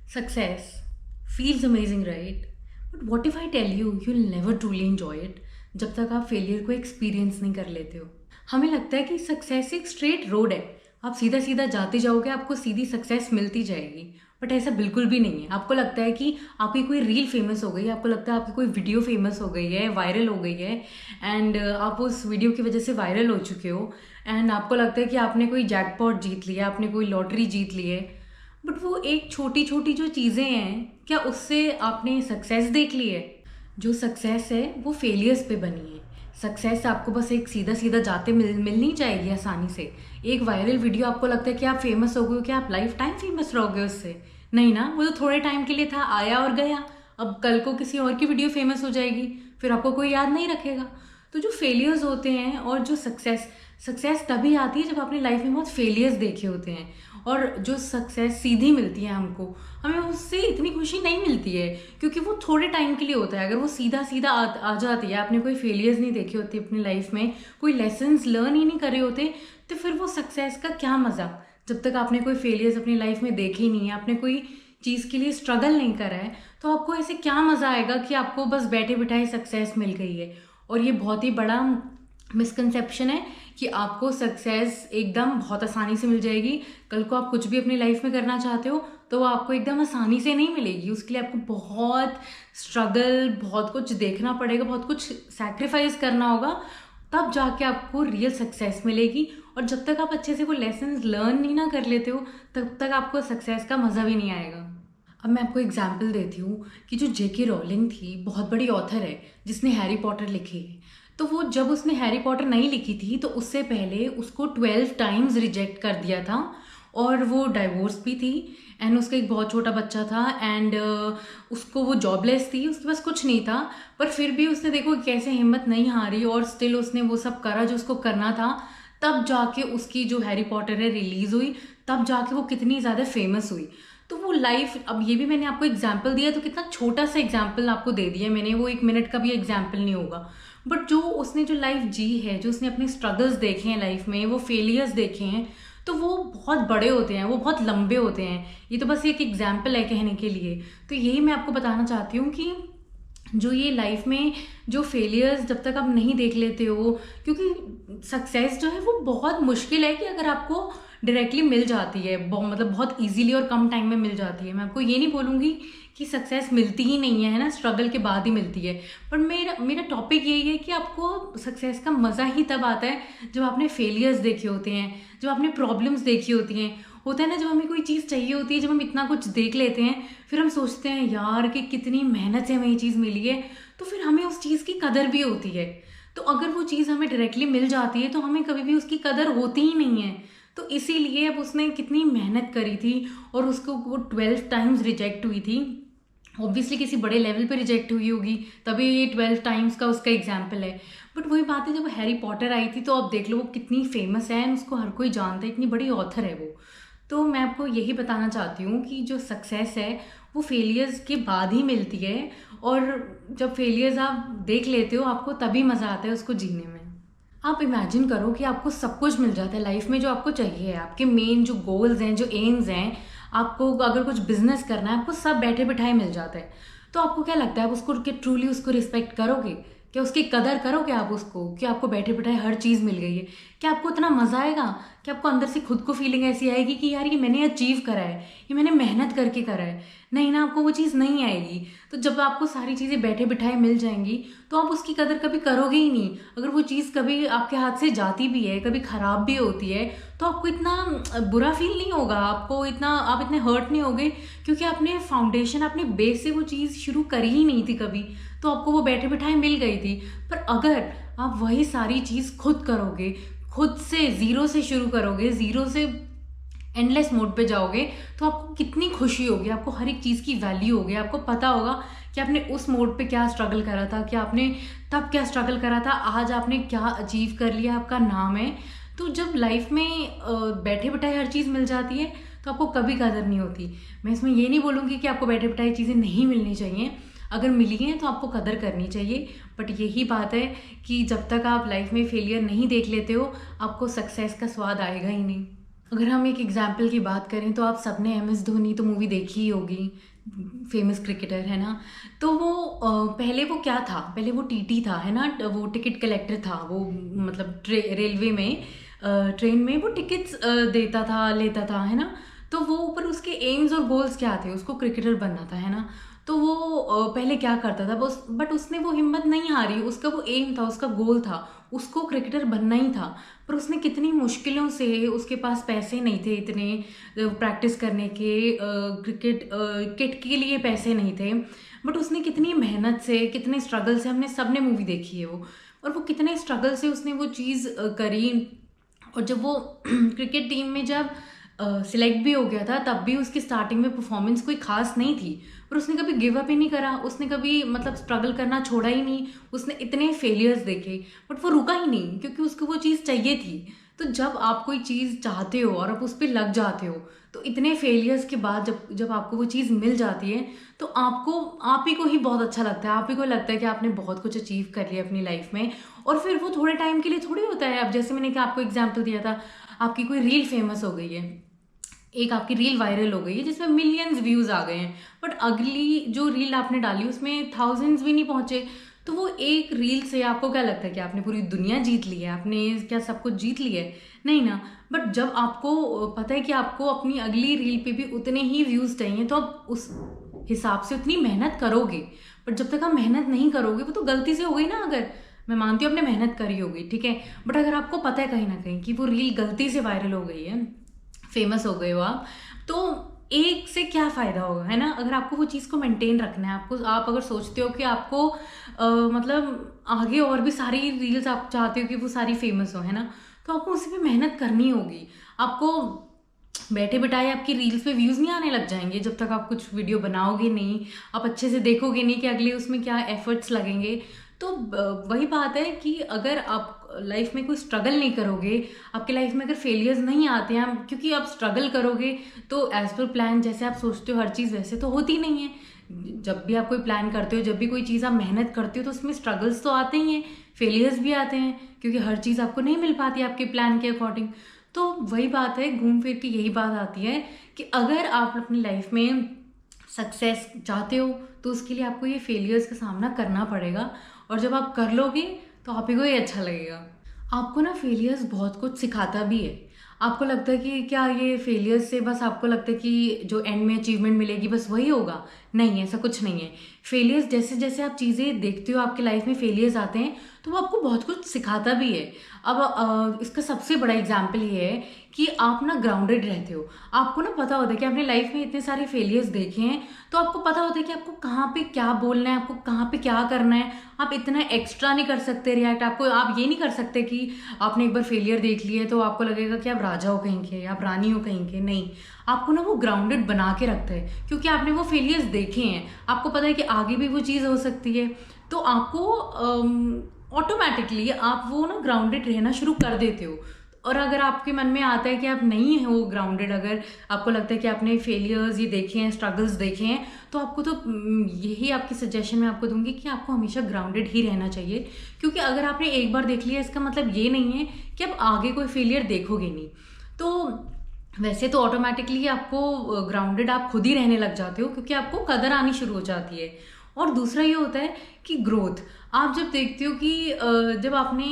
Success feels amazing, right? But what if I tell you you'll never truly enjoy it जब तक आप failure को experience नहीं कर लेते हो। हमें लगता है कि सक्सेस एक स्ट्रेट रोड है, आप सीधा सीधा जाते जाओगे, आपको सीधी सक्सेस मिलती जाएगी। बट ऐसा बिल्कुल भी नहीं है। आपको लगता है कि आपकी कोई रील फेमस हो गई है, आपको लगता है आपकी कोई वीडियो फेमस हो गई है, वायरल हो गई है, एंड आप उस वीडियो की वजह से वायरल हो चुके हो, एंड आपको लगता है कि आपने कोई जैकपॉट जीत लिया, आपने कोई लॉटरी जीत ली है। बट वो एक छोटी छोटी जो चीज़ें हैं, क्या उससे आपने सक्सेस देख ली है? जो सक्सेस है वो फेलियर्स पे बनी है। सक्सेस आपको बस एक सीधा सीधा जाते मिल नहीं जाएगी आसानी से। एक वायरल वीडियो आपको लगता है कि आप फेमस हो गए हो, कि आप लाइफ टाइम फेमस रहोगे उससे? नहीं ना, वो तो थोड़े टाइम के लिए था, आया और गया। अब कल को किसी और की वीडियो फेमस हो जाएगी, फिर आपको कोई याद नहीं रखेगा। तो जो फेलियर्स होते हैं और जो सक्सेस सक्सेस तभी आती है जब आपने लाइफ में बहुत फेलियर्स देखे होते हैं। और जो सक्सेस सीधी मिलती है हमको, हमें उससे इतनी खुशी नहीं मिलती है, क्योंकि वो थोड़े टाइम के लिए होता है। अगर वो सीधा सीधा आ जाती है, आपने कोई फेलियर्स नहीं देखे होते अपनी लाइफ में, कोई लेसन्स लर्न ही नहीं करे होते, तो फिर वो सक्सेस का क्या मज़ा? जब तक आपने कोई फेलियर्स अपनी लाइफ में देखे ही नहीं है, आपने कोई चीज़ के लिए स्ट्रगल नहीं करा है, तो आपको ऐसे क्या मज़ा आएगा कि आपको बस बैठे बिठाए सक्सेस मिल गई है। और ये बहुत ही बड़ा मिसकंसेप्शन है कि आपको सक्सेस एकदम बहुत आसानी से मिल जाएगी। कल को आप कुछ भी अपनी लाइफ में करना चाहते हो तो वो आपको एकदम आसानी से नहीं मिलेगी। उसके लिए आपको बहुत स्ट्रगल, बहुत कुछ देखना पड़ेगा, बहुत कुछ सैक्रिफाइस करना होगा, तब जाके आपको रियल सक्सेस मिलेगी। और जब तक आप अच्छे से वो लेसन लर्न नहीं ना कर लेते हो, तब तक आपको सक्सेस का मज़ा भी नहीं आएगा। अब मैं आपको एग्जाम्पल देती हूँ कि जो जेके रॉलिंग थी, बहुत बड़ी ऑथर है जिसने हैरी पॉटर लिखी है। तो वो जब उसने हैरी पॉटर नहीं लिखी थी तो उससे पहले उसको 12 टाइम्स रिजेक्ट कर दिया था, और वो डाइवोर्स भी थी, एंड उसका एक बहुत छोटा बच्चा था, एंड उसको वो जॉबलेस थी, उसके पास कुछ नहीं था। पर फिर भी उसने देखो कैसे हिम्मत नहीं हारी, और स्टिल उसने वो सब करा जो उसको करना था। तब जाके उसकी जो हैरी पॉटर है रिलीज हुई, तब जाके वो कितनी ज़्यादा फेमस हुई। तो वो लाइफ, अब ये भी मैंने आपको एग्जाम्पल दिया तो कितना छोटा सा एग्जाम्पल आपको दे दिया मैंने, वो 1 मिनट का भी एग्जाम्पल नहीं होगा। बट जो उसने जो लाइफ जी है, जो उसने अपने स्ट्रगल्स देखे हैं लाइफ में, वो फेलियर्स देखे हैं, तो वो बहुत बड़े होते हैं, वो बहुत लंबे होते हैं। ये तो बस एक एग्जाम्पल है कहने के लिए। तो यही मैं आपको बताना चाहती हूँ कि जो ये लाइफ में जो फेलियर्स जब तक आप नहीं देख लेते हो, क्योंकि सक्सेस जो है वो बहुत मुश्किल है कि अगर आपको डायरेक्टली मिल जाती है, मतलब बहुत इजीली और कम टाइम में मिल जाती है। मैं आपको ये नहीं बोलूँगी कि सक्सेस मिलती ही नहीं है ना, स्ट्रगल के बाद ही मिलती है। पर मेरा मेरा टॉपिक यही है कि आपको सक्सेस का मज़ा ही तब आता है जब आपने फेलियर्स देखे होते हैं, जब आपने प्रॉब्लम्स देखी होती हैं। होता है ना, जब हमें कोई चीज़ चाहिए होती है, जब हम इतना कुछ देख लेते हैं, फिर हम सोचते हैं यार कि कितनी मेहनत से हमें ये चीज़ मिली है, तो फिर हमें उस चीज़ की कदर भी होती है। तो अगर वो चीज़ हमें डायरेक्टली मिल जाती है तो हमें कभी भी उसकी कदर होती ही नहीं है। तो इसीलिए अब उसने कितनी मेहनत करी थी और उसको वो 12 टाइम्स रिजेक्ट हुई थी। ऑब्वियसली किसी बड़े लेवल पे रिजेक्ट हुई होगी, तभी ये 12 टाइम्स का उसका एग्जाम्पल है। बट वही बात है, जब हैरी पॉटर आई थी तो अब देख लो वो कितनी फेमस है, उसको हर कोई जानता है, इतनी बड़ी ऑथर है वो। तो मैं आपको यही बताना चाहती हूँ कि जो सक्सेस है वो फेलियर्स के बाद ही मिलती है, और जब फेलियर्स आप देख लेते हो आपको तभी मज़ा आता है उसको जीने में। आप इमेजिन करो कि आपको सब कुछ मिल जाता है लाइफ में जो आपको चाहिए है, आपके मेन जो गोल्स हैं, जो एम्स हैं, आपको अगर कुछ बिजनेस करना है, आपको सब बैठे बिठाए मिल जाता है। तो आपको क्या लगता है, आप उसको ट्रूली उसको रिस्पेक्ट करोगे? क्या उसकी कदर करोगे आप उसको, कि आपको बैठे बिठाए हर चीज़ मिल गई है? क्या आपको इतना मज़ा आएगा कि आपको अंदर से खुद को फीलिंग ऐसी आएगी कि यार ये मैंने अचीव करा है, ये मैंने मेहनत करके करा है? नहीं ना, आपको वो चीज़ नहीं आएगी। तो जब आपको सारी चीज़ें बैठे बिठाए मिल जाएंगी तो आप उसकी कदर कभी करोगे ही नहीं। अगर वो चीज़ कभी आपके हाथ से जाती भी है, कभी ख़राब भी होती है, तो आपको इतना बुरा फील नहीं होगा, आप इतने हर्ट नहीं होगे, क्योंकि आपने फाउंडेशन, आपने बेस से वो चीज़ शुरू करी ही नहीं थी कभी, तो आपको वो बैठे बिठाए मिल गई थी। पर अगर आप वही सारी चीज़ खुद करोगे, खुद से ज़ीरो से शुरू करोगे, ज़ीरो से एंडलेस मोड पे जाओगे, तो आपको कितनी खुशी होगी, आपको हर एक चीज़ की वैल्यू होगी, आपको पता होगा कि आपने उस मोड पे क्या स्ट्रगल करा था, कि आपने तब क्या स्ट्रगल करा था, आज आपने क्या अचीव कर लिया, आपका नाम है। तो जब लाइफ में बैठे बिठाए हर चीज़ मिल जाती है तो आपको कभी कदर नहीं होती। मैं इसमें ये नहीं बोलूँगी कि आपको बैठे बिठाए चीज़ें नहीं मिलनी चाहिए, अगर मिली हैं तो आपको कदर करनी चाहिए। बट यही बात है कि जब तक आप लाइफ में फेलियर नहीं देख लेते हो, आपको सक्सेस का स्वाद आएगा ही नहीं। अगर हम एक एग्जाम्पल की बात करें तो आप सबने एम एस धोनी तो मूवी देखी ही होगी, फेमस क्रिकेटर है ना। तो वो पहले वो क्या था, पहले वो टीटी था है ना, वो टिकट कलेक्टर था वो, मतलब रेलवे में ट्रेन में वो टिकट्स देता था, लेता था है ना। तो वो ऊपर उसके एम्स और गोल्स क्या थे, उसको क्रिकेटर बनना था है ना। तो वो पहले क्या करता था बस, बट उसने वो हिम्मत नहीं हारी, उसका वो एम था, उसका गोल था, उसको क्रिकेटर बनना ही था। पर उसने कितनी मुश्किलों से, उसके पास पैसे नहीं थे इतने प्रैक्टिस करने के, क्रिकेट किट के लिए पैसे नहीं थे, बट उसने कितनी मेहनत से, कितने स्ट्रगल से, हमने सबने मूवी देखी है वो, और वो कितने स्ट्रगल से उसने वो चीज़ करी। और जब वो क्रिकेट टीम में जब सिलेक्ट भी हो गया था, तब भी उसकी स्टार्टिंग में परफॉर्मेंस कोई खास नहीं थी, पर उसने कभी गिव अप ही नहीं करा, उसने कभी मतलब स्ट्रगल करना छोड़ा ही नहीं। उसने इतने फेलियर्स देखे बट वो रुका ही नहीं, क्योंकि उसको वो चीज़ चाहिए थी। तो जब आप कोई चीज़ चाहते हो और आप उस पर लग जाते हो, तो इतने फेलियर्स के बाद जब जब आपको वो चीज़ मिल जाती है, तो आपको, आप ही को ही बहुत अच्छा लगता है, आप ही को लगता है कि आपने बहुत कुछ अचीव कर लिया अपनी लाइफ में। और फिर वो थोड़े टाइम के लिए थोड़ी होता है। अब जैसे मैंने कहा, आपको एग्जाम्पल दिया था, आपकी कोई रील फेमस हो गई है, एक आपकी रील वायरल हो गई है जिसमें मिलियंस व्यूज आ गए हैं, बट अगली जो रील आपने डाली उसमें थाउजेंड्स भी नहीं पहुंचे। तो वो एक रील से आपको क्या लगता है कि आपने पूरी दुनिया जीत ली है, आपने क्या सब कुछ जीत लिया है? नहीं ना। बट जब आपको पता है कि आपको अपनी अगली रील पे भी उतने ही व्यूज चाहिए, तो आप उस हिसाब से उतनी मेहनत करोगे। बट जब तक आप मेहनत नहीं करोगे, वो तो गलती से हो गई ना। अगर मैं मानती हूँ आपने मेहनत करी होगी, ठीक है, बट अगर आपको पता है कहीं ना कहीं कि वो रील गलती से वायरल हो गई है, फेमस हो गए हो आप, तो एक से क्या फ़ायदा होगा, है ना। अगर आपको वो चीज़ को मेंटेन रखना है, आपको, आप अगर सोचते हो कि आपको मतलब आगे और भी सारी रील्स आप चाहते हो कि वो सारी फेमस हो, है ना, तो आपको उसी पे मेहनत करनी होगी। आपको बैठे बिठाए आपकी रील्स पे व्यूज़ नहीं आने लग जाएंगे जब तक आप कुछ वीडियो बनाओगे नहीं, आप अच्छे से देखोगे नहीं कि अगले उसमें क्या एफर्ट्स लगेंगे। तो वही बात है कि अगर आप लाइफ में कोई स्ट्रगल नहीं करोगे, आपके लाइफ में अगर फेलियर्स नहीं आते हैं, क्योंकि आप स्ट्रगल करोगे तो एज पर प्लान जैसे आप सोचते हो हर चीज़ वैसे तो होती नहीं है। जब भी आप कोई प्लान करते हो, जब भी कोई चीज़ आप मेहनत करते हो, तो उसमें स्ट्रगल्स तो आते ही हैं, फेलियर्स भी आते हैं, क्योंकि हर चीज़ आपको नहीं मिल पाती आपके प्लान के अकॉर्डिंग। तो वही बात है, घूम फिर के यही बात आती है कि अगर आप अपनी लाइफ में सक्सेस चाहते हो, तो उसके लिए आपको ये फेलियर्स का सामना करना पड़ेगा। और जब आप कर लोगे तो आप ही को ही अच्छा लगेगा। आपको ना फेलियर्स बहुत कुछ सिखाता भी है। आपको लगता है कि क्या ये फेलियर्स से बस आपको लगता है कि जो एंड में अचीवमेंट मिलेगी बस वही होगा? नहीं, ऐसा कुछ नहीं है। फेलियर्स, जैसे जैसे आप चीज़ें देखते हो, आपके लाइफ में फेलियर्स आते हैं, तो वो आपको बहुत कुछ सिखाता भी है। अब इसका सबसे बड़ा एग्जाम्पल ये है कि आप ना ग्राउंडेड रहते हो। आपको ना पता होता है कि आपने लाइफ में इतने सारे फेलियर्स देखे हैं, तो आपको पता होता है कि आपको कहाँ पे क्या बोलना है, आपको कहाँ पे क्या करना है। आप इतना एक्स्ट्रा नहीं कर सकते रिएक्ट। आपको, आप ये नहीं कर सकते कि आपने एक बार फेलियर देख लिया है तो आपको लगेगा कि आप राजा हो कहीं के, आप रानी हो कहीं के। नहीं, आपको ना वो ग्राउंडेड बना के रखता है, क्योंकि आपने वो फेलियर्स देखे हैं, आपको पता है कि आगे भी वो चीज़ हो सकती है। तो आपको ऑटोमेटिकली आप वो ना ग्राउंडेड रहना शुरू कर देते हो। और अगर आपके मन में आता है कि आप नहीं हो ग्राउंडेड, अगर आपको लगता है कि आपने फेलियर्स ये देखे हैं, स्ट्रगल्स देखे हैं, तो आपको तो यही आपकी सजेशन मैं आपको दूंगी कि आपको हमेशा ग्राउंडेड ही रहना चाहिए। क्योंकि अगर आपने एक बार देख लिया, इसका मतलब ये नहीं है कि आप आगे कोई फेलियर देखोगे नहीं। तो वैसे तो ऑटोमेटिकली आपको ग्राउंडेड आप खुद ही रहने लग जाते हो, क्योंकि आपको कदर आनी शुरू हो जाती है। और दूसरा ये होता है कि ग्रोथ, आप जब देखते हो कि जब आपने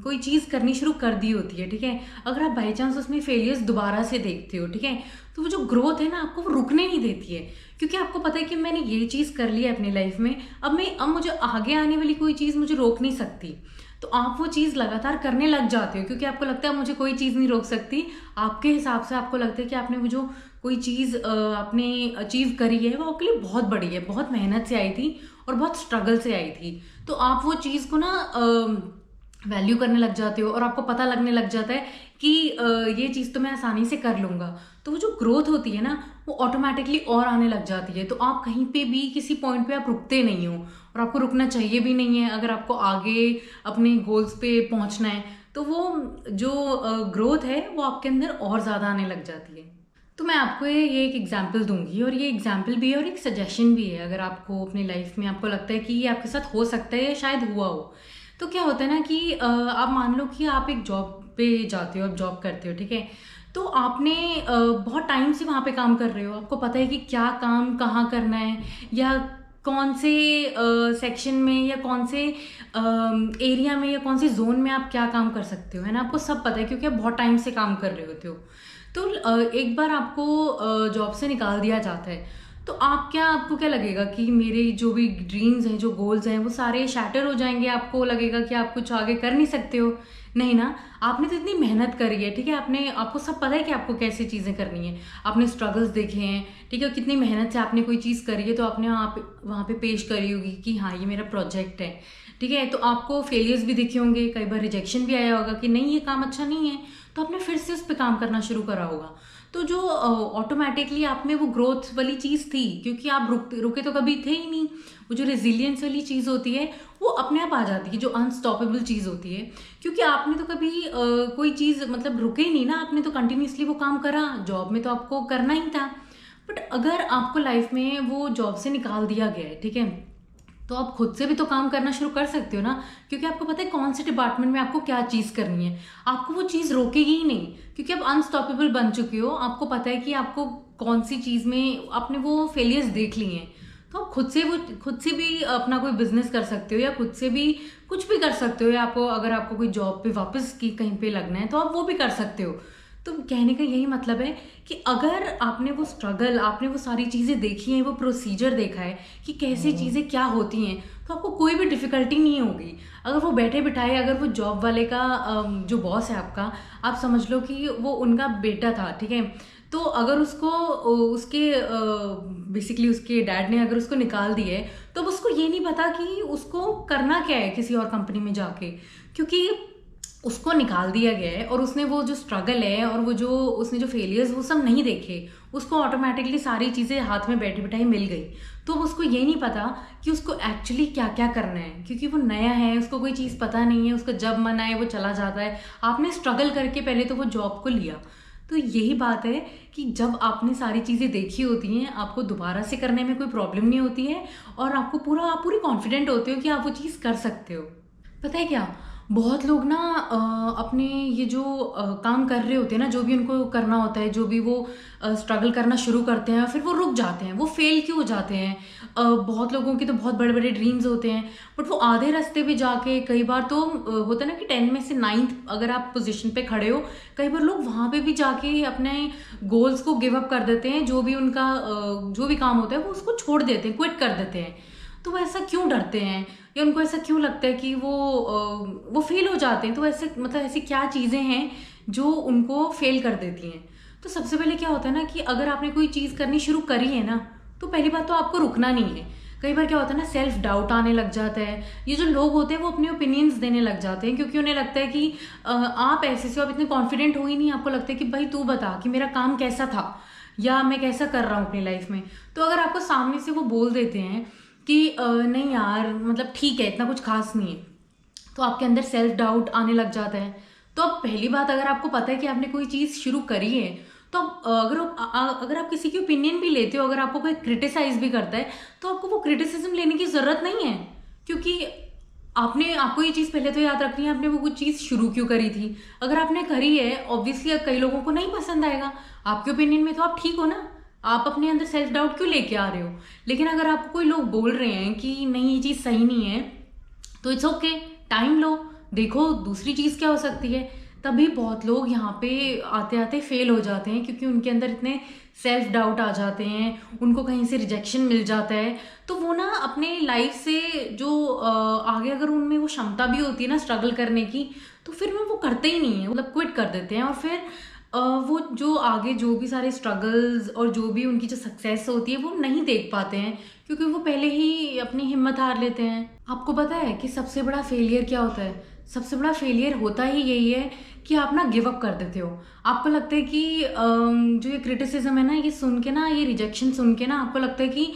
कोई चीज़ करनी शुरू कर दी होती है, ठीक है, अगर आप बाई चांस उसमें फेलियर्स दोबारा से देखते हो, ठीक है, तो वो जो ग्रोथ है ना, आपको वो रुकने नहीं देती है। क्योंकि आपको पता है कि मैंने ये चीज़ कर ली है अपनी लाइफ में, अब मुझे आगे आने वाली कोई चीज़ मुझे रोक नहीं सकती। तो आप वो चीज़ लगातार करने लग जाते हो, क्योंकि आपको लगता है मुझे कोई चीज़ नहीं रोक सकती। आपके हिसाब से आपको लगता है कि आपने वो जो कोई चीज़ आपने अचीव करी है, वो आपके लिए बहुत बड़ी है, बहुत मेहनत से आई थी और बहुत स्ट्रगल से आई थी। तो आप वो चीज़ को ना वैल्यू करने लग जाते हो, और आपको पता लगने लग जाता है कि ये चीज़ तो मैं आसानी से कर लूँगा। तो वो जो ग्रोथ होती है ना, वो ऑटोमेटिकली और आने लग जाती है। तो आप कहीं पे भी किसी पॉइंट पे आप रुकते नहीं हो, और आपको रुकना चाहिए भी नहीं है। अगर आपको आगे अपने गोल्स पे पहुंचना है, तो वो जो ग्रोथ है वो आपके अंदर और ज़्यादा आने लग जाती है। तो मैं आपको ये एक एग्जाम्पल दूंगी, और ये एग्जाम्पल भी है और एक सजेशन भी है। अगर आपको अपनी लाइफ में आपको लगता है कि ये आपके साथ हो सकता है या शायद हुआ हो, तो क्या होता है ना कि आप मान लो कि आप एक जॉब पे जाते हो, आप जॉब करते हो, ठीक है, तो आपने बहुत टाइम से वहाँ पे काम कर रहे हो, आपको पता है कि क्या काम कहाँ करना है, या कौन से सेक्शन में, या कौन से एरिया में, या कौन से जोन में आप क्या काम कर सकते हो, है ना। आपको सब पता है क्योंकि आप बहुत टाइम से काम कर रहे होते हो। तो एक बार आपको जॉब से निकाल दिया जाता है, तो आपको क्या लगेगा कि मेरे जो भी ड्रीम्स हैं, जो गोल्स हैं, वो सारे शैटर हो जाएंगे? आपको लगेगा कि आप कुछ आगे कर नहीं सकते हो? नहीं ना। आपने तो इतनी मेहनत करी है, ठीक है, आपको सब पता है कि आपको कैसी चीज़ें करनी है। आपने स्ट्रगल्स देखे हैं, ठीक है, कितनी मेहनत से आपने कोई चीज़ करी है, तो आपने वहाँ पे पेश करी होगी कि हाँ ये मेरा प्रोजेक्ट है, ठीक है। तो आपको फेलियर्स भी दिखे होंगे, कई बार रिजेक्शन भी आया होगा कि नहीं ये काम अच्छा नहीं है, तो आपने फिर से उस पर काम करना शुरू करा होगा। तो जो ऑटोमेटिकली आप में वो ग्रोथ वाली चीज़ थी, क्योंकि आप रुके तो कभी थे ही नहीं, वो जो रेजिलियंस वाली चीज़ होती है वो अपने आप आ जाती है, जो अनस्टॉपेबल चीज़ होती है। क्योंकि आपने तो कभी कोई चीज़ मतलब रुके ही नहीं ना, आपने तो कंटिन्यूसली वो काम करा, जॉब में तो आपको करना ही था। बट अगर आपको लाइफ में वो जॉब से निकाल दिया गया है, ठीक है, तो आप खुद से भी तो काम करना शुरू कर सकते हो ना, क्योंकि आपको पता है कौन से डिपार्टमेंट में आपको क्या चीज़ करनी है। आपको वो चीज़ रोकेगी ही नहीं, क्योंकि आप अनस्टॉपेबल बन चुके हो। आपको पता है कि आपको कौन सी चीज़ में आपने वो फेलियर्स देख लिए हैं। तो आप खुद से भी अपना कोई बिजनेस कर सकते हो, या खुद से भी कुछ भी कर सकते हो, या अगर आपको कोई जॉब पे वापस की कहीं पे लगना है तो आप वो भी कर सकते हो। तो कहने का यही मतलब है कि अगर आपने वो स्ट्रगल, आपने वो सारी चीज़ें देखी हैं, वो प्रोसीजर देखा है कि कैसे चीज़ें क्या होती हैं, तो आपको कोई भी डिफ़िकल्टी नहीं होगी। अगर वो बैठे बिठाए, अगर वो जॉब वाले का जो बॉस है आपका, आप समझ लो कि वो उनका बेटा था, ठीक है, तो अगर उसको उसके बेसिकली उसके डैड ने अगर उसको निकाल दिया है, तो अब उसको ये नहीं पता कि उसको करना क्या है किसी और कंपनी में जाके, क्योंकि उसको निकाल दिया गया है और उसने वो जो स्ट्रगल है और वो जो उसने जो फेलियर्स वो सब नहीं देखे। उसको ऑटोमेटिकली सारी चीज़ें हाथ में बैठे बिठाई मिल गई, तो उसको ये नहीं पता कि उसको एक्चुअली क्या क्या करना है, क्योंकि वो नया है, उसको कोई चीज़ पता नहीं है। उसको जब मन आए वो चला जाता है। आपने स्ट्रगल करके पहले तो वो जॉब को लिया। तो यही बात है कि जब आपने सारी चीज़ें देखी होती हैं, आपको दोबारा से करने में कोई प्रॉब्लम नहीं होती है, और आप पूरी कॉन्फिडेंट होते हो कि आप वो चीज़ कर सकते हो। पता है क्या, बहुत लोग ना अपने ये जो काम कर रहे होते हैं ना, जो भी उनको करना होता है, जो भी वो स्ट्रगल करना शुरू करते हैं, फिर वो रुक जाते हैं, वो फेल क्यों हो जाते हैं। बहुत लोगों के तो बहुत बड़े बड़े ड्रीम्स होते हैं, बट वो आधे रास्ते पे जाके, कई बार तो होता है ना कि 10 में से 9th अगर आप पोजीशन पे खड़े हो, कई बार लोग वहाँ पे भी जाके अपने गोल्स को गिव अप कर देते हैं। जो भी उनका जो भी काम होता है वो उसको छोड़ देते हैं, क्विट कर देते हैं। तो वो ऐसा क्यों डरते हैं, या उनको ऐसा क्यों लगता है कि वो फेल हो जाते हैं? तो ऐसे मतलब ऐसी क्या चीज़ें हैं जो उनको फेल कर देती हैं? तो सबसे पहले क्या होता है ना कि अगर आपने कोई चीज़ करनी शुरू करी है ना, तो पहली बात तो आपको रुकना नहीं है। कई बार क्या होता है ना, सेल्फ डाउट आने लग जाता है। ये जो लोग होते हैं वो अपने ओपिनियंस देने लग जाते हैं, क्योंकि उन्हें लगता है कि आप ऐसे से, आप इतने कॉन्फिडेंट हो ही नहीं। आपको लगता है कि भाई तू बता कि मेरा काम कैसा था, या मैं कैसा कर रहा हूँ अपनी लाइफ में। तो अगर आपको सामने से वो बोल देते हैं कि नहीं यार, मतलब ठीक है, इतना कुछ खास नहीं है, तो आपके अंदर सेल्फ डाउट आने लग जाता है। तो अब पहली बात, अगर आपको पता है कि आपने कोई चीज़ शुरू करी है, तो अगर आप किसी की ओपिनियन भी लेते हो, अगर आपको कोई क्रिटिसाइज भी करता है, तो आपको वो क्रिटिसिज्म लेने की ज़रूरत नहीं है, क्योंकि आपको ये चीज़ पहले तो याद रखनी है, आपने वो कुछ चीज़ शुरू क्यों करी थी। अगर आपने करी है, ऑब्वियसली कई लोगों को नहीं पसंद आएगा। आपके ओपिनियन में तो आप ठीक हो ना, आप अपने अंदर सेल्फ डाउट क्यों लेके आ रहे हो। लेकिन अगर आपको कोई लोग बोल रहे हैं कि नहीं ये चीज़ सही नहीं है, तो इट्स ओके, टाइम लो, देखो दूसरी चीज़ क्या हो सकती है। तभी बहुत लोग यहाँ पे आते आते फेल हो जाते हैं, क्योंकि उनके अंदर इतने सेल्फ डाउट आ जाते हैं, उनको कहीं से रिजेक्शन मिल जाता है। तो वो ना अपने लाइफ से जो आगे अगर उनमें वो क्षमता भी होती है ना स्ट्रगल करने की, तो फिर वो करते ही नहीं है, मतलब क्विट कर देते हैं। और फिर वो जो आगे जो भी सारे स्ट्रगल्स और जो भी उनकी जो सक्सेस होती है वो नहीं देख पाते हैं, क्योंकि वो पहले ही अपनी हिम्मत हार लेते हैं। आपको पता है कि सबसे बड़ा फेलियर क्या होता है? सबसे बड़ा फेलियर होता ही यही है कि आप ना गिव अप कर देते हो। आपको लगता है कि जो ये क्रिटिसिज्म है ना, ये सुन के ना, ये रिजेक्शन सुन के ना, आपको लगता है कि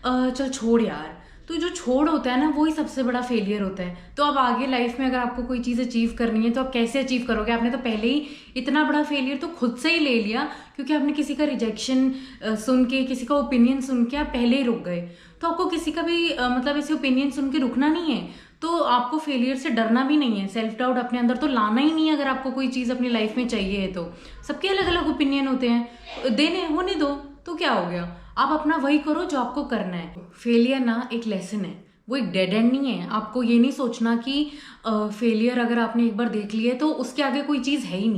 चल छोड़ यार, तो जो छोड़ होता है ना, वही सबसे बड़ा फेलियर होता है। तो अब आगे लाइफ में अगर आपको कोई चीज़ अचीव करनी है तो आप कैसे अचीव करोगे? आपने तो पहले ही इतना बड़ा फेलियर तो खुद से ही ले लिया, क्योंकि आपने किसी का रिजेक्शन सुन के, किसी का ओपिनियन सुन के आप पहले ही रुक गए। तो आपको किसी का भी मतलब ऐसे ओपिनियन सुन के रुकना नहीं है। तो आपको फेलियर से डरना भी नहीं है, सेल्फ डाउट अपने अंदर तो लाना ही नहीं है। अगर आपको कोई चीज़ अपनी लाइफ में चाहिए है तो सबके अलग अलग ओपिनियन होते हैं, देने होने दो, तो क्या हो गया? आप अपना वही करो जो आपको करना है। फेलियर ना एक लेसन है, वो एक डेड एंड नहीं है। आपको ये नहीं सोचना कि फेलियर अगर आपने एक बार देख लिया है तो उसके आगे कोई चीज़ है ही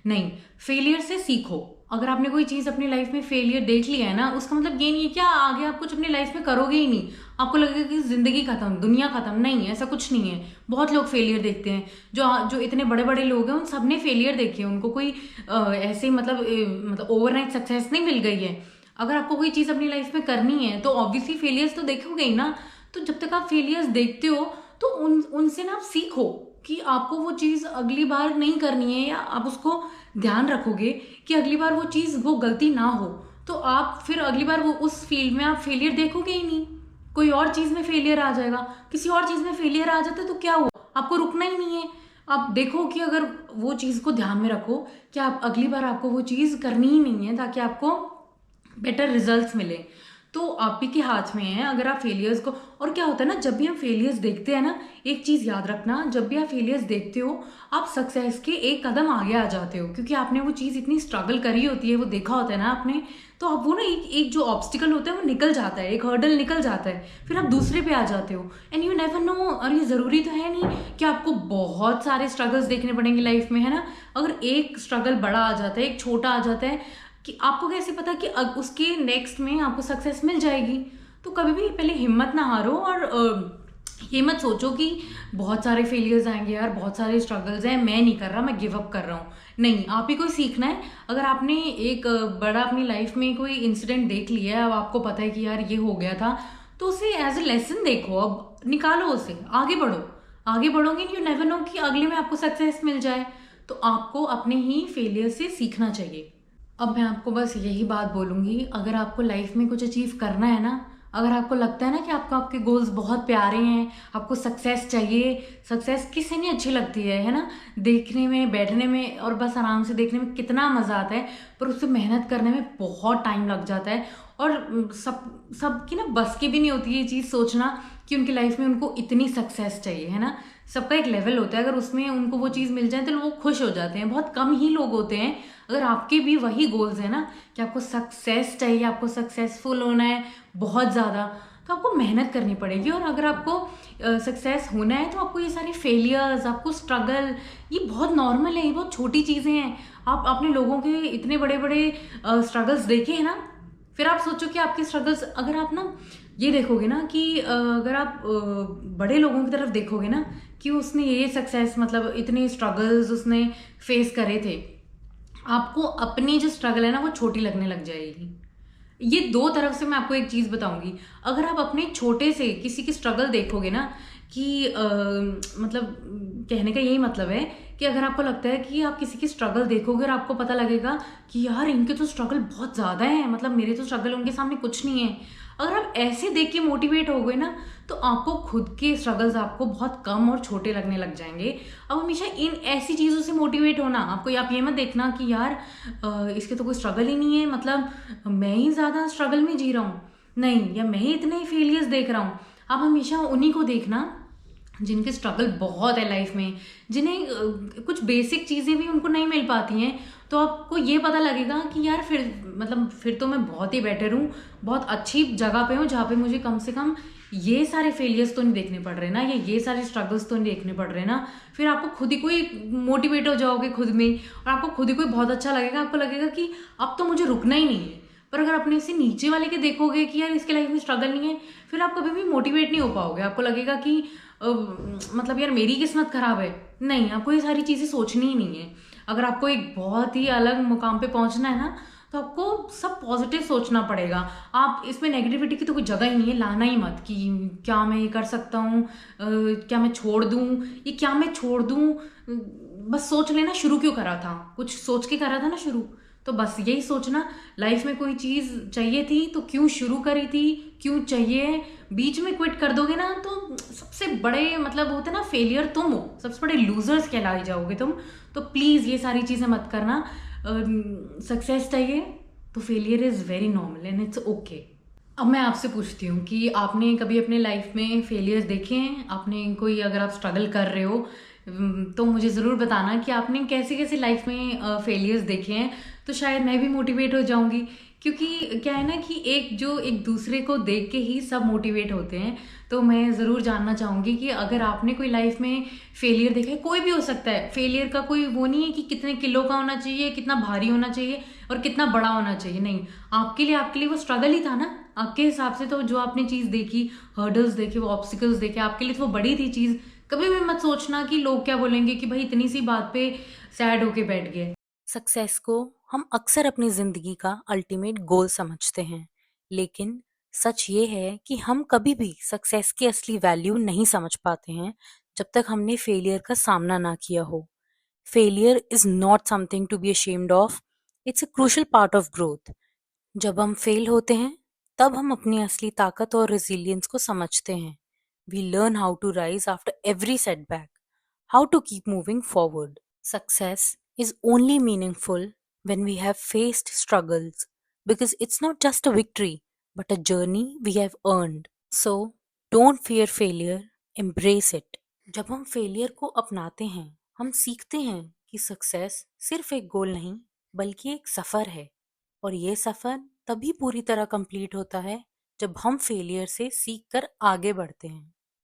नहीं। फेलियर से सीखो। अगर आपने कोई चीज़ अपनी लाइफ में फेलियर देख लिया है ना, उसका मतलब ये नहीं है कि आगे आप कुछ अपनी लाइफ में करोगे ही नहीं। आपको लगेगा कि ज़िंदगी खत्म, दुनिया खत्म। नहीं, ऐसा कुछ नहीं है। बहुत लोग फेलियर देखते हैं, जो इतने बड़े बड़े लोग हैं उन सब ने फेलियर देखे हैं। उनको कोई ऐसे मतलब ओवरनाइट सक्सेस नहीं मिल गई है। अगर आपको कोई चीज़ अपनी लाइफ में करनी है तो ऑब्वियसली फेलियर्स तो देखोगे ही ना। तो जब तक आप फेलियर्स देखते हो तो उनसे ना आप सीखो कि आपको वो चीज़ अगली बार नहीं करनी है, या आप उसको ध्यान रखोगे कि अगली बार वो गलती ना हो। तो आप फिर अगली बार वो उस फील्ड में आप फेलियर देखोगे ही नहीं। कोई और चीज़ में फेलियर आ जाएगा, किसी और चीज़ में फेलियर आ जाता है तो क्या हुआ? आपको रुकना ही नहीं है। आप देखो कि अगर वो चीज़ को ध्यान में रखो कि आप अगली बार आपको वो चीज़ करनी ही नहीं है, ताकि आपको बेटर रिजल्ट्स मिले। तो आप ही के हाथ में है अगर आप फेलियर्स को। और क्या होता है ना, जब भी हम फेलियर्स देखते हैं ना, एक चीज़ याद रखना, जब भी आप फेलियर्स देखते हो आप सक्सेस के एक कदम आगे आ जाते हो, क्योंकि आपने वो चीज़ इतनी स्ट्रगल करी होती है, वो देखा होता है ना आपने। तो अब वो ना एक जो ऑब्स्टिकल होता है वो निकल जाता है, एक हर्डल निकल जाता है, फिर आप दूसरे पे आ जाते हो। And you never know. और ये ज़रूरी तो है नहीं कि आपको बहुत सारे स्ट्रगल्स देखने पड़ेंगे लाइफ में, है ना। अगर एक स्ट्रगल बड़ा आ जाता है, एक छोटा आ जाता है, कि आपको कैसे पता कि उसके नेक्स्ट में आपको सक्सेस मिल जाएगी? तो कभी भी पहले हिम्मत ना हारो, और ये मत सोचो कि बहुत सारे फेलियर्स आएंगे यार, बहुत सारे स्ट्रगल्स हैं, मैं नहीं कर रहा, मैं गिव अप कर रहा हूँ। नहीं, आप ही को सीखना है। अगर आपने एक बड़ा अपनी लाइफ में कोई इंसिडेंट देख लिया है, अब आपको पता है कि यार ये हो गया था, तो उसे एज ए लेसन देखो, अब निकालो उसे, आगे बढ़ो। आगे बढ़ोगे, यू नेवर नो कि अगले में आपको सक्सेस मिल जाए। तो आपको अपने ही फेलियर से सीखना चाहिए। अब मैं आपको बस यही बात बोलूँगी, अगर आपको लाइफ में कुछ अचीव करना है ना, अगर आपको लगता है ना कि आपके गोल्स बहुत प्यारे हैं, आपको सक्सेस चाहिए, सक्सेस किसे नहीं अच्छी लगती है ना। देखने में, बैठने में और बस आराम से देखने में कितना मज़ा आता है, पर उससे मेहनत करने में बहुत टाइम लग जाता है। और सबकी ना बस की भी नहीं होती ये चीज़ सोचना कि उनकी लाइफ में उनको इतनी सक्सेस चाहिए, है ना। सबका एक लेवल होता है, अगर उसमें उनको वो चीज़ मिल जाए तो वो खुश हो जाते हैं। बहुत कम ही लोग होते हैं। अगर आपके भी वही गोल्स हैं ना कि आपको सक्सेस चाहिए, आपको सक्सेसफुल होना है बहुत ज़्यादा, तो आपको मेहनत करनी पड़ेगी। और अगर आपको सक्सेस होना है तो आपको ये सारे फेलियर्स, आपको स्ट्रगल, ये बहुत नॉर्मल है, ये बहुत छोटी चीज़ें हैं। आप अपने लोगों के इतने बड़े बड़े स्ट्रगल्स देखे हैं ना, फिर आप सोचो कि आपके स्ट्रगल्स, अगर आप ना ये देखोगे ना कि अगर आप बड़े लोगों की तरफ देखोगे ना कि उसने ये सक्सेस, मतलब इतने स्ट्रगल्स उसने फेस करे थे, आपको अपनी जो स्ट्रगल है ना वो छोटी लगने लग जाएगी। ये दो तरफ से मैं आपको एक चीज़ बताऊंगी। अगर आप अपने छोटे से किसी की स्ट्रगल देखोगे ना कि मतलब कहने का यही मतलब है कि अगर आपको लगता है कि आप किसी की स्ट्रगल देखोगे और आपको पता लगेगा कि यार इनके तो स्ट्रगल बहुत ज़्यादा है, मतलब मेरे तो स्ट्रगल उनके सामने कुछ नहीं है, अगर आप ऐसे देख के मोटिवेट हो गए ना, तो आपको खुद के स्ट्रगल्स आपको बहुत कम और छोटे लगने लग जाएंगे। अब हमेशा इन ऐसी चीज़ों से मोटिवेट होना, आप ये मत देखना कि यार इसके तो कोई स्ट्रगल ही नहीं है, मतलब मैं ही ज़्यादा स्ट्रगल में जी रहा हूँ, नहीं, या मैं ही इतने फेलियर्स देख रहा हूँ। आप हमेशा उन्हीं को देखना जिनके स्ट्रगल बहुत है लाइफ में, जिन्हें कुछ बेसिक चीज़ें भी उनको नहीं मिल पाती हैं। तो आपको ये पता लगेगा कि यार फिर तो मैं बहुत ही बेटर हूँ, बहुत अच्छी जगह पे हूँ, जहाँ पे मुझे कम से कम ये सारे फेलियर्स तो नहीं देखने पड़ रहे ना, ये सारे स्ट्रगल्स तो नहीं देखने पड़ रहे ना। फिर आपको खुद ही कोई मोटिवेट हो जाओगे खुद में, और आपको खुद ही कोई बहुत अच्छा लगेगा। आपको लगेगा कि अब तो मुझे रुकना ही नहीं है। पर अगर अपने से नीचे वाले के देखोगे कि यार इसके लाइफ में स्ट्रगल नहीं है, फिर आप कभी भी मोटिवेट नहीं हो पाओगे। आपको लगेगा कि मतलब यार मेरी किस्मत खराब है। नहीं, आपको ये सारी चीज़ें सोचनी ही नहीं है। अगर आपको एक बहुत ही अलग मुकाम पे पहुंचना है ना, तो आपको सब पॉजिटिव सोचना पड़ेगा। आप इसमें नेगेटिविटी की तो कोई जगह ही नहीं है, लाना ही मत कि क्या मैं ये कर सकता हूँ, क्या मैं छोड़ दूँ, ये क्या मैं छोड़ दूँ। बस सोच लेना शुरू क्यों करा था, कुछ सोच के करा था ना शुरू, तो बस यही सोचना, लाइफ में कोई चीज़ चाहिए थी तो क्यों शुरू करी थी, क्यों चाहिए, बीच में क्विट कर दोगे ना तो सबसे बड़े मतलब होते ना फेलियर तुम हो, सबसे बड़े लूजर्स कहलाए जाओगे तुम। तो प्लीज़ ये सारी चीज़ें मत करना। सक्सेस चाहिए तो failure is very normal and it's okay. अब मैं आपसे पूछती हूँ कि आपने कभी अपने लाइफ में फेलियर्स देखे हैं? आपने कोई, अगर आप स्ट्रगल कर रहे हो तो मुझे ज़रूर बताना कि आपने कैसे कैसे लाइफ में फेलियर्स देखे हैं, तो शायद मैं भी मोटिवेट हो जाऊंगी। क्योंकि क्या है ना कि एक दूसरे को देख के ही सब मोटिवेट होते हैं। तो मैं ज़रूर जानना चाहूँगी कि अगर आपने कोई लाइफ में फेलियर देखा है, कोई भी हो सकता है, फेलियर का कोई वो नहीं है कि कितने किलो का होना चाहिए, कितना भारी होना चाहिए और कितना बड़ा होना चाहिए, नहीं। आपके लिए वो स्ट्रगल ही था ना, आपके हिसाब से तो जो आपने चीज़ देखी, हर्डल्स देखे, वो ऑब्स्टिकल्स देखे, आपके लिए तो वो बड़ी थी चीज़। कभी भी मत सोचना कि लोग क्या बोलेंगे, कि भाई इतनी सी बात पे सैड होके बैठ गए। सक्सेस को हम अक्सर अपनी जिंदगी का अल्टीमेट गोल समझते हैं, लेकिन सच ये है कि हम कभी भी सक्सेस की असली वैल्यू नहीं समझ पाते हैं जब तक हमने फेलियर का सामना ना किया हो। Failure is not something to be ashamed of, it's a crucial part of growth. जब हम फेल होते हैं तब हम अपनी असली ताकत और रेजिलियंस को समझते हैं। We learn how to rise after every setback, how to keep moving forward. Success is only meaningful when we have faced struggles, because it's not just a victory but a journey we have earned. So, don't fear failure, embrace it. जब हम failure को अपनाते हैं, हम सीखते हैं कि success सिर्फ एक गोल नहीं बल्कि एक सफ़र है, और ये सफ़र तभी पूरी तरह कंप्लीट होता है जब हम फेलियर से सीख कर आगे बढ़ते हैं।